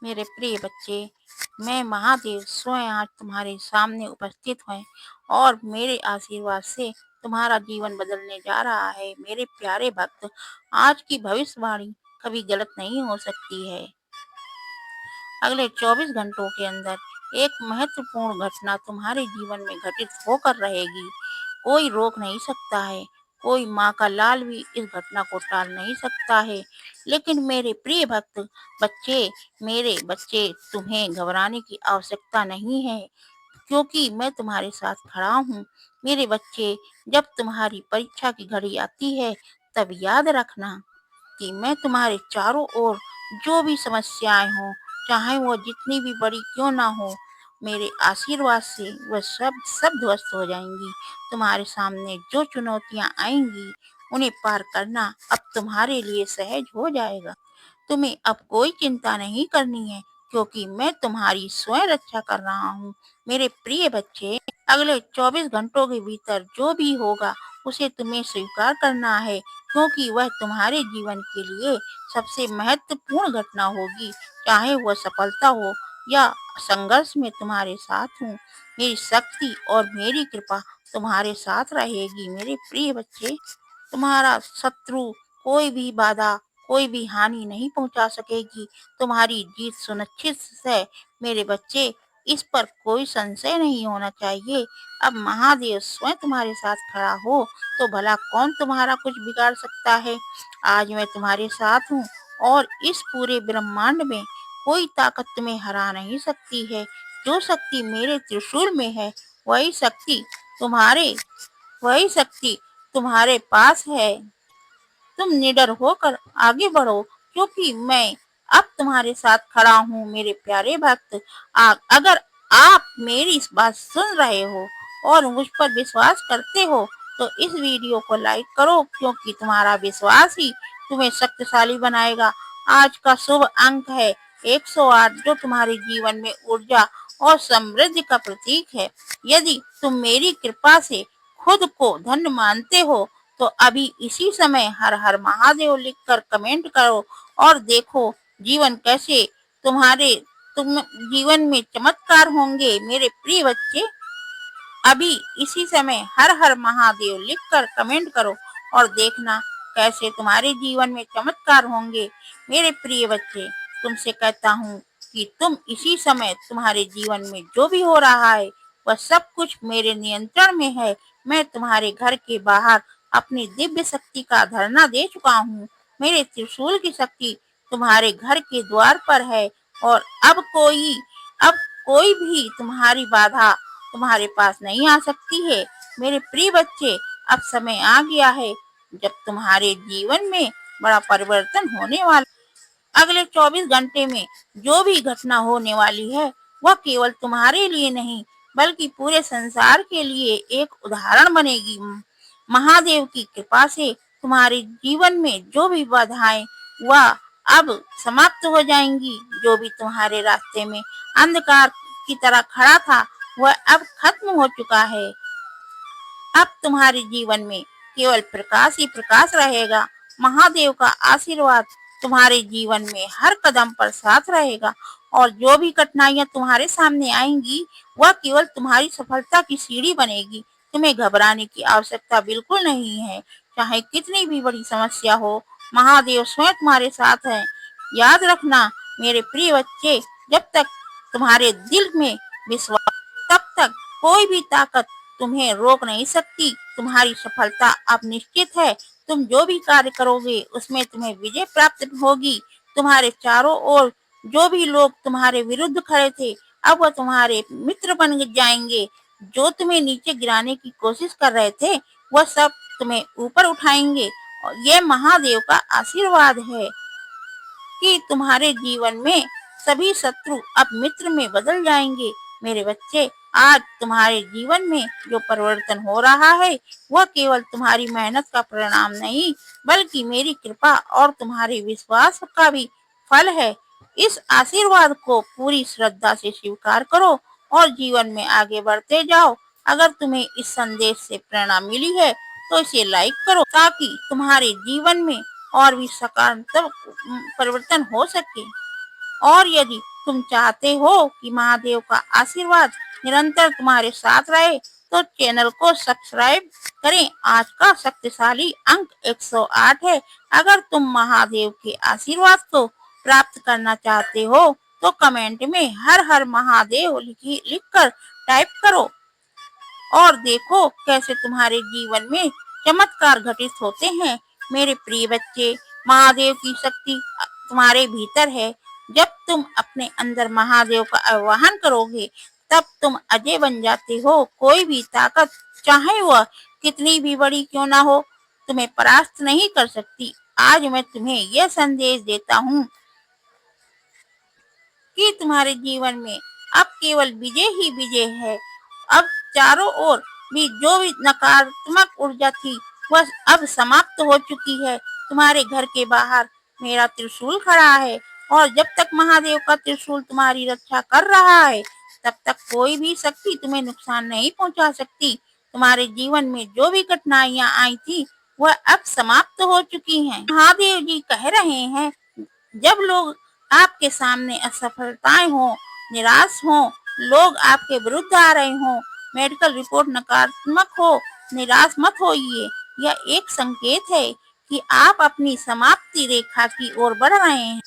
मेरे प्रिय बच्चे, मैं महादेव स्वयं आज तुम्हारे सामने उपस्थित हैं और मेरे आशीर्वाद से तुम्हारा जीवन बदलने जा रहा है। मेरे प्यारे भक्त, आज की भविष्यवाणी कभी गलत नहीं हो सकती है। अगले 24 घंटों के अंदर एक महत्वपूर्ण घटना तुम्हारे जीवन में घटित होकर रहेगी। कोई रोक नहीं सकता है, कोई माँ का लाल भी इस घटना को टाल नहीं सकता है। लेकिन मेरे प्रिय भक्त बच्चे, मेरे बच्चे, तुम्हें घबराने की आवश्यकता नहीं है, क्योंकि मैं तुम्हारे साथ खड़ा हूँ। मेरे बच्चे, जब तुम्हारी परीक्षा की घड़ी आती है, तब याद रखना कि मैं तुम्हारे चारों ओर जो भी समस्याएं हों, चाहे वो जितनी भी बड़ी क्यों ना हो, मेरे आशीर्वाद से वह सब सब ध्वस्त हो जाएंगी। तुम्हारे सामने जो चुनौतियां आएंगी, उन्हें पार करना अब तुम्हारे लिए सहज हो जाएगा। तुम्हें अब कोई चिंता नहीं करनी है, क्योंकि मैं तुम्हारी स्वयं रक्षा कर रहा हूँ। मेरे प्रिय बच्चे, अगले 24 घंटों के भीतर जो भी होगा, उसे तुम्हें स्वीकार करना है, क्योंकि वह तुम्हारे जीवन के लिए सबसे महत्वपूर्ण घटना होगी। चाहे वह सफलता हो या संघर्ष में तुम्हारे साथ हूँ। मेरी शक्ति और मेरी कृपा तुम्हारे साथ रहेगी। मेरे प्रिय बच्चे, तुम्हारा शत्रु कोई भी बाधा, कोई भी हानि नहीं पहुंचा सकेगी। तुम्हारी जीत सुनिश्चित है। मेरे बच्चे, इस पर कोई संशय नहीं होना चाहिए। अब महादेव स्वयं तुम्हारे साथ खड़ा हो, तो भला कौन तुम्हारा कुछ बिगाड़ सकता है। आज मैं तुम्हारे साथ हूँ और इस पूरे ब्रह्मांड में कोई ताकत तुम्हें हरा नहीं सकती है। जो शक्ति मेरे त्रिशूल में है, वही शक्ति तुम्हारे वही शक्ति तुम्हारे पास है। तुम निडर होकर आगे बढ़ो, क्योंकि मैं अब तुम्हारे साथ खड़ा हूँ। मेरे प्यारे भक्त, अगर आप मेरी इस बात सुन रहे हो और मुझ पर विश्वास करते हो, तो इस वीडियो को लाइक करो, क्योंकि तुम्हारा विश्वास ही तुम्हें शक्तिशाली बनाएगा। आज का शुभ अंक है 108, जो तुम्हारे जीवन में ऊर्जा और समृद्धि का प्रतीक है। यदि तुम मेरी कृपा से खुद को धन्य मानते हो, तो अभी इसी समय हर हर महादेव लिखकर कमेंट करो और देखो जीवन कैसे तुम्हारे तुम जीवन में चमत्कार होंगे। मेरे प्रिय बच्चे, अभी इसी समय हर हर महादेव लिखकर कमेंट करो और देखना कैसे तुम्हारे जीवन में चमत्कार होंगे। मेरे प्रिय बच्चे, तुमसे कहता हूँ कि तुम इसी समय तुम्हारे जीवन में जो भी हो रहा है, वह सब कुछ मेरे नियंत्रण में है। मैं तुम्हारे घर के बाहर अपनी दिव्य शक्ति का धरना दे चुका हूँ। मेरे त्रिशूल की शक्ति तुम्हारे घर के द्वार पर है और अब कोई भी तुम्हारी बाधा तुम्हारे पास नहीं आ सकती है। मेरे प्रिय बच्चे, अब समय आ गया है जब तुम्हारे जीवन में बड़ा परिवर्तन होने वाला। अगले 24 घंटे में जो भी घटना होने वाली है, वह केवल तुम्हारे लिए नहीं, बल्कि पूरे संसार के लिए एक उदाहरण बनेगी। महादेव की कृपा से तुम्हारे जीवन में जो भी बाधाएं, वह अब समाप्त हो जाएंगी। जो भी तुम्हारे रास्ते में अंधकार की तरह खड़ा था, वह अब खत्म हो चुका है। अब तुम्हारे जीवन में केवल प्रकाश ही प्रकाश रहेगा। महादेव का आशीर्वाद तुम्हारे जीवन में हर कदम पर साथ रहेगा और जो भी कठिनाइयां तुम्हारे सामने आएंगी, वह केवल तुम्हारी सफलता की सीढ़ी बनेगी। तुम्हें घबराने की आवश्यकता बिल्कुल नहीं है। चाहे कितनी भी बड़ी समस्या हो, महादेव स्वयं तुम्हारे साथ है। याद रखना मेरे प्रिय बच्चे, जब तक तुम्हारे दिल में विश्वास, तब तक कोई भी ताकत तुम्हें रोक नहीं सकती। तुम्हारी सफलता अब निश्चित है। तुम जो भी कार्य करोगे, उसमें तुम्हें विजय प्राप्त होगी। तुम्हारे चारों ओर जो भी लोग तुम्हारे विरुद्ध खड़े थे, अब वह तुम्हारे मित्र बन जाएंगे। जो तुम्हें नीचे गिराने की कोशिश कर रहे थे, वह सब तुम्हें ऊपर उठाएंगे। और ये महादेव का आशीर्वाद है कि तुम्हारे जीवन में सभी शत्रु अब मित्र में बदल जाएंगे। मेरे बच्चे, आज तुम्हारे जीवन में जो परिवर्तन हो रहा है, वह केवल तुम्हारी मेहनत का परिणाम नहीं, बल्कि मेरी कृपा और तुम्हारे विश्वास का भी फल है। इस आशीर्वाद को पूरी श्रद्धा से स्वीकार करो और जीवन में आगे बढ़ते जाओ। अगर तुम्हें इस संदेश से प्रेरणा मिली है, तो इसे लाइक करो, ताकि तुम्हारे जीवन में और भी सकारात्मक परिवर्तन हो सके। और यदि तुम चाहते हो कि महादेव का आशीर्वाद निरंतर तुम्हारे साथ रहे तो चैनल को सब्सक्राइब करें। आज का शक्तिशाली अंक 108 है। अगर तुम महादेव के आशीर्वाद को प्राप्त करना चाहते हो तो कमेंट में हर हर महादेव लिखकर टाइप करो और देखो कैसे तुम्हारे जीवन में चमत्कार घटित होते हैं। मेरे प्रिय बच्चे, महादेव की शक्ति तुम्हारे भीतर है। जब तुम अपने अंदर महादेव का आह्वान करोगे तब तुम अजय बन जाते हो। कोई भी ताकत, चाहे वह कितनी भी बड़ी क्यों ना हो, तुम्हें परास्त नहीं कर सकती। आज मैं तुम्हें यह संदेश देता हूँ कि तुम्हारे जीवन में अब केवल विजय ही विजय है। अब चारों ओर जो भी नकारात्मक ऊर्जा थी वह अब समाप्त हो चुकी है। तुम्हारे घर के बाहर मेरा त्रिशूल खड़ा है और जब तक महादेव का त्रिशूल तुम्हारी रक्षा कर रहा है तब तक कोई भी शक्ति तुम्हें नुकसान नहीं पहुंचा सकती। तुम्हारे जीवन में जो भी कठिनाइयां आई थी वह अब समाप्त हो चुकी हैं। महादेव जी कह रहे हैं, जब लोग आपके सामने असफलताएं हो, निराश हो, लोग आपके विरुद्ध आ रहे हो, मेडिकल रिपोर्ट नकारात्मक हो, निराश मत होइए। यह एक संकेत है कि आप अपनी समाप्ति रेखा की ओर बढ़ रहे हैं।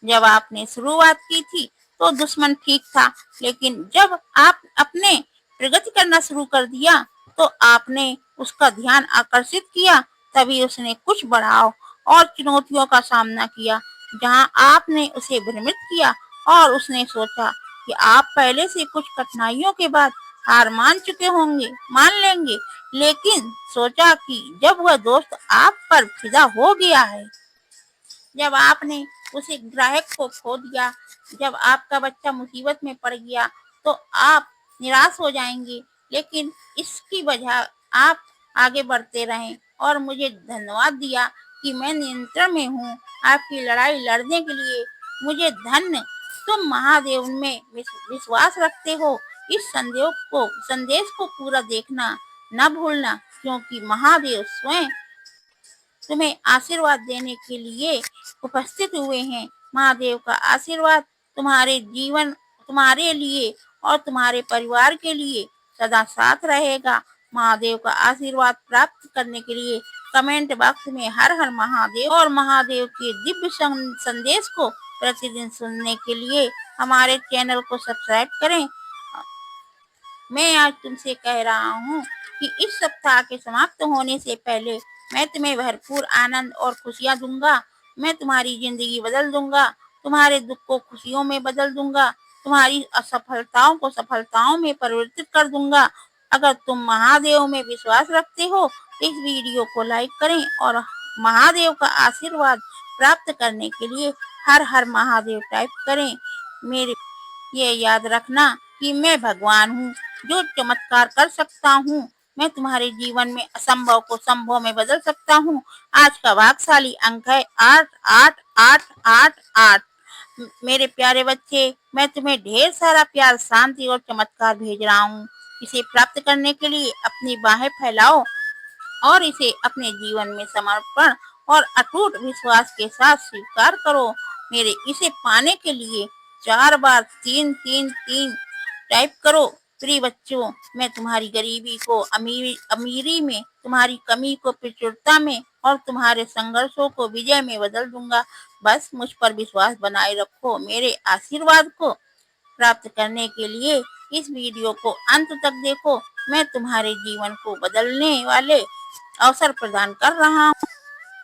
जब आपने शुरुआत की थी तो दुश्मन ठीक था, लेकिन जब आप अपने प्रगति करना शुरू कर दिया तो आपने उसका ध्यान आकर्षित किया, तभी उसने कुछ बढ़ाव और चुनौतियों का सामना किया। जहां आपने उसे भ्रमित किया और उसने सोचा कि आप पहले से कुछ कठिनाइयों के बाद हार मान चुके होंगे, मान लेंगे, लेकिन सोचा कि जब वह दोस्त आप पर फिदा हो गया है, जब आपने उसे ग्राहक को खो दिया, जब आपका बच्चा मुसीबत में पड़ गया तो आप निराश हो जाएंगे, लेकिन इसकी वजह आप आगे बढ़ते रहें और मुझे धन्यवाद दिया कि मैं नियंत्रण में हूँ आपकी लड़ाई लड़ने के लिए। मुझे धन्य, तुम महादेव में विश्वास रखते हो। इस संदेश को पूरा देखना न भूलना, क्योंकि महादेव स्वयं तुम्हें आशीर्वाद देने के लिए उपस्थित हुए हैं। महादेव का आशीर्वाद तुम्हारे जीवन, तुम्हारे लिए और तुम्हारे परिवार के लिए सदा साथ रहेगा। महादेव का आशीर्वाद प्राप्त करने के लिए कमेंट बॉक्स में हर हर महादेव और महादेव के दिव्य संदेश को प्रतिदिन सुनने के लिए हमारे चैनल को सब्सक्राइब करें। मैं आज तुमसे कह रहा हूँ कि इस सप्ताह के समाप्त होने से पहले मैं तुम्हें भरपूर आनंद और खुशियाँ दूंगा। मैं तुम्हारी जिंदगी बदल दूंगा, तुम्हारे दुख को खुशियों में बदल दूंगा, तुम्हारी असफलताओं को सफलताओं में परिवर्तित कर दूंगा। अगर तुम महादेव में विश्वास रखते हो तो इस वीडियो को लाइक करें और महादेव का आशीर्वाद प्राप्त करने के लिए हर हर महादेव टाइप करें। मेरे ये याद रखना कि मैं भगवान हूँ जो चमत्कार कर सकता हूँ। मैं तुम्हारे जीवन में असंभव को संभव में बदल सकता हूँ। आज का भाग्यशाली अंक है 888888। मेरे प्यारे बच्चे, मैं तुम्हें ढेर सारा प्यार, शांति और चमत्कार भेज रहा हूँ। इसे प्राप्त करने के लिए अपनी बाहें फैलाओ और इसे अपने जीवन में समर्पण और अटूट विश्वास के साथ स्वीकार करो। मेरे इसे पाने के लिए 4 बार 333 टाइप करो। प्रिय बच्चों, मैं तुम्हारी गरीबी को अमीरी में, तुम्हारी कमी को प्रचुरता में और तुम्हारे संघर्षों को विजय में बदल दूंगा। बस मुझ पर विश्वास बनाए रखो। मेरे आशीर्वाद को प्राप्त करने के लिए इस वीडियो को अंत तक देखो। मैं तुम्हारे जीवन को बदलने वाले अवसर प्रदान कर रहा हूँ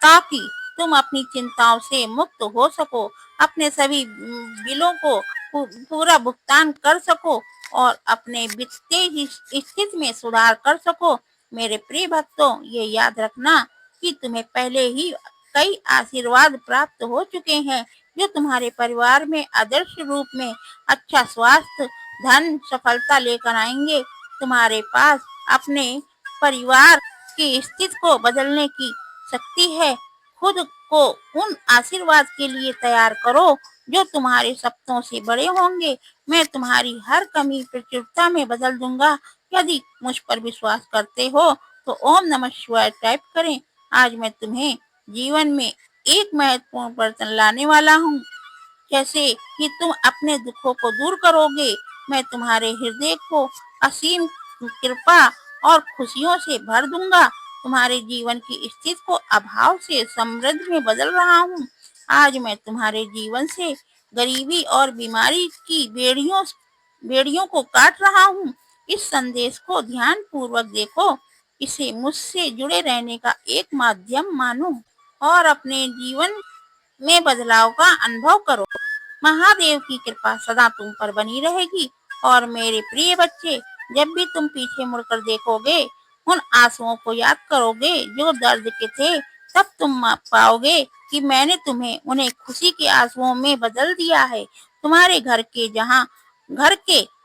ताकि तुम अपनी चिंताओं से मुक्त हो सको, अपने सभी बिलों को पूरा भुगतान कर सको और अपने वित्तीय स्थिति में सुधार कर सको। मेरे प्रिय भक्तों, ये याद रखना कि तुम्हें पहले ही कई आशीर्वाद प्राप्त हो चुके हैं जो तुम्हारे परिवार में आदर्श रूप में अच्छा स्वास्थ्य, धन, सफलता लेकर आएंगे। तुम्हारे पास अपने परिवार की स्थिति को बदलने की शक्ति है। खुद को उन आशीर्वाद के लिए तैयार करो जो तुम्हारे सपनों से बड़े होंगे। मैं तुम्हारी हर कमी प्रचुरता में बदल दूंगा। यदि मुझ पर विश्वास करते हो तो ओम नमः शिवाय टाइप करें। आज मैं तुम्हें जीवन में एक महत्वपूर्ण परिवर्तन लाने वाला हूँ। जैसे कि तुम अपने दुखों को दूर करोगे, मैं तुम्हारे हृदय को असीम कृपा और खुशियों से भर दूंगा। तुम्हारे जीवन की स्थिति को अभाव से समृद्धि में बदल रहा हूँ। आज मैं तुम्हारे जीवन से गरीबी और बीमारी की बेड़ियों को काट रहा हूँ। इस संदेश को ध्यान पूर्वक देखो, इसे मुझसे जुड़े रहने का एक माध्यम मानो और अपने जीवन में बदलाव का अनुभव करो। महादेव की कृपा सदा तुम पर बनी रहेगी। और मेरे प्रिय बच्चे, जब भी तुम पीछे मुड़कर देखोगे, उन आंसुओं को याद करोगे जो दर्द के थे, तब तुम पाओगे कि मैंने तुम्हें उन्हें खुशी के आंसुओं में बदल दिया है। तुम्हारे घर के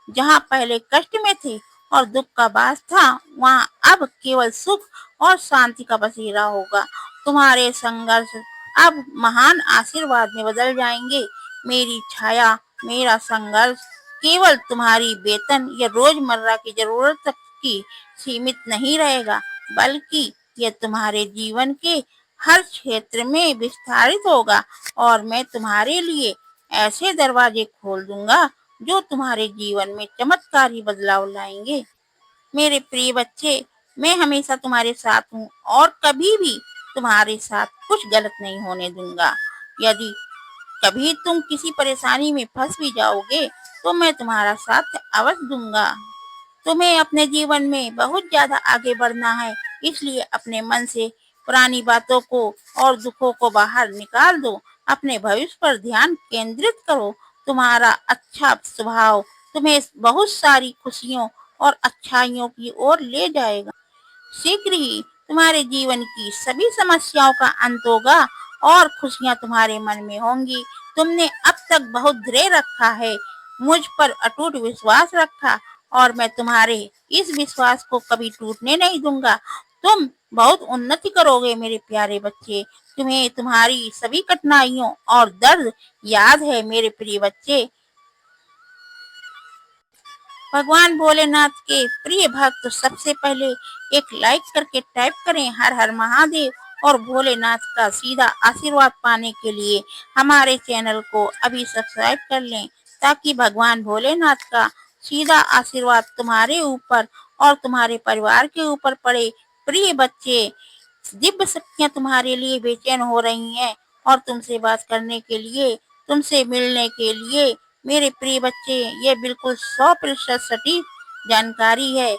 जहाँ पहले कष्ट में थे और दुख का वास था, वहाँ अब केवल सुख और शांति का बसेरा होगा। तुम्हारे संघर्ष अब महान आशीर्वाद में बदल जाएंगे। मेरी छाया, मेरा संघर्ष केवल तुम्हारी वेतन या रोजमर्रा की जरूरत तक की सीमित नहीं रहेगा, बल्कि यह तुम्हारे जीवन के हर क्षेत्र में विस्तारित होगा। और मैं तुम्हारे लिए ऐसे दरवाजे खोल दूंगा जो तुम्हारे जीवन में चमत्कारी बदलाव लाएंगे। मेरे प्रिय बच्चे, मैं हमेशा तुम्हारे साथ हूँ और कभी भी तुम्हारे साथ कुछ गलत नहीं होने दूंगा। यदि कभी तुम किसी परेशानी में फंस भी जाओगे, तो मैं तुम्हारा साथ अवश्य दूंगा। तुम्हें अपने जीवन में बहुत ज्यादा आगे बढ़ना है, इसलिए अपने मन से पुरानी बातों को और दुखों को बाहर निकाल दो। अपने भविष्य पर ध्यान केंद्रित करो। तुम्हारा अच्छा स्वभाव तुम्हें बहुत सारी खुशियों और अच्छाइयों की ओर ले जाएगा। शीघ्र ही तुम्हारे जीवन की सभी समस्याओं का अंत होगा और खुशियां तुम्हारे मन में होंगी। तुमने अब तक बहुत धैर्य रखा है, मुझ पर अटूट विश्वास रखा, और मैं तुम्हारे इस विश्वास को कभी टूटने नहीं दूंगा। तुम बहुत उन्नति करोगे मेरे प्यारे बच्चे। तुम्हें तुम्हारी सभी कठिनाइयों और दर्द याद है मेरे प्रिय बच्चे। भगवान भोलेनाथ के प्रिय भक्त सबसे पहले एक लाइक करके टाइप करें हर हर महादेव, और भोलेनाथ का सीधा आशीर्वाद पाने के लिए हमारे चैनल को अभी सब्सक्राइब कर लें, ताकि भगवान भोलेनाथ का सीधा आशीर्वाद तुम्हारे ऊपर और तुम्हारे परिवार के ऊपर पड़े। प्रिय बच्चे, दिव्य शक्तियां तुम्हारे लिए बेचैन हो रही हैं और तुमसे बात करने के लिए, तुमसे मिलने के लिए। मेरे प्रिय बच्चे, ये बिल्कुल 100% सटीक जानकारी है।